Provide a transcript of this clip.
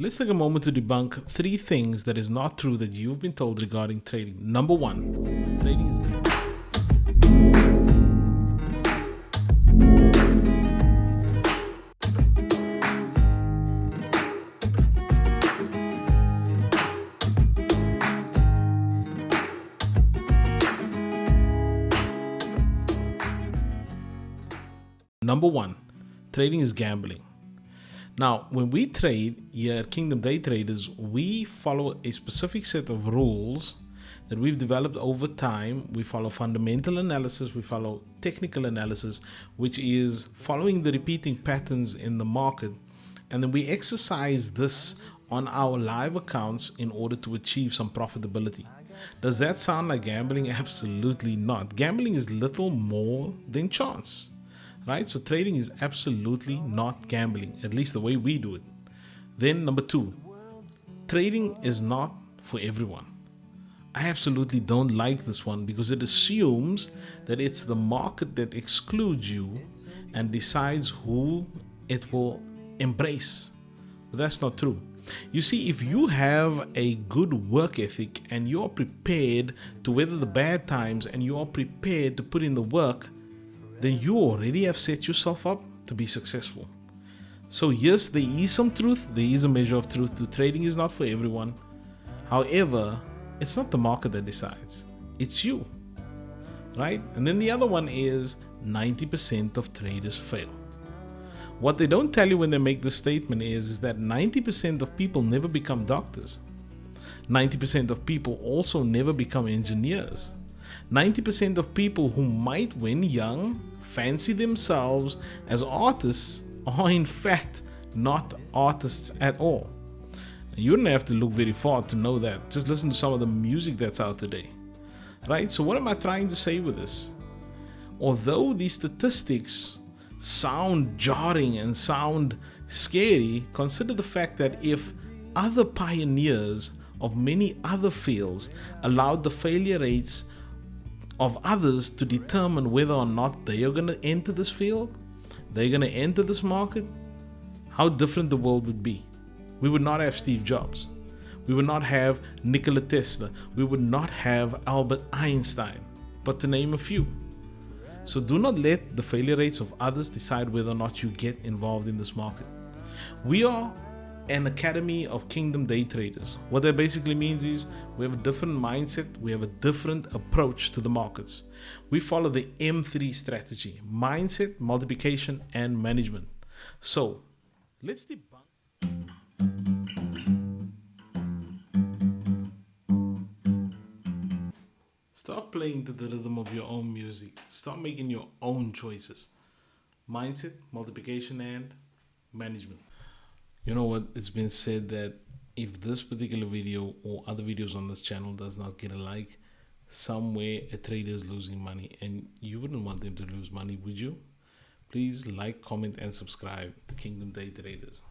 Let's take a moment to debunk 3 things that is not true that you've been told regarding trading. Number 1, trading is good. Number 1, trading is gambling. Now, when we trade here at Kingdom Day Traders, we follow a specific set of rules that we've developed over time. We follow fundamental analysis, we follow technical analysis, which is following the repeating patterns in the market. And then we exercise this on our live accounts in order to achieve some profitability. Does that sound like gambling? Absolutely not. Gambling is little more than chance. Right? So trading is absolutely not gambling, at least the way we do it. Then number 2, trading is not for everyone. I absolutely don't like this one because it assumes that it's the market that excludes you and decides who it will embrace. But that's not true. You see, if you have a good work ethic and you're prepared to weather the bad times and you are prepared to put in the work, then you already have set yourself up to be successful. So yes, there is some truth, there is a measure of truth to trading is not for everyone. However, it's not the market that decides, it's you, right? And then the other one is 90% of traders fail. What they don't tell you when they make this statement is that 90% of people never become doctors. 90% of people also never become engineers. 90% of people who might, when young, fancy themselves as artists are in fact not artists at all. You don't have to look very far to know that. Just listen to some of the music that's out today. Right? So what am I trying to say with this? Although these statistics sound jarring and sound scary, consider the fact that if other pioneers of many other fields allowed the failure rates of others to determine whether or not they are going to enter this field, they're going to enter this market, how different the world would be. We would not have Steve Jobs. We would not have Nikola Tesla. We would not have Albert Einstein, but to name a few. So do not let the failure rates of others decide whether or not you get involved in this market. We are an academy of Kingdom Day Traders. What that basically means is we have a different mindset, we have a different approach to the markets. We follow the M3 strategy: mindset, multiplication, and management. So let's debunk. Start playing to the rhythm of your own music. Start making your own choices. Mindset, multiplication, and management. You know what? It's been said that if this particular video or other videos on this channel does not get a like, somewhere a trader is losing money, and you wouldn't want them to lose money, would you? Please like, comment, and subscribe to Kingdom Day Traders.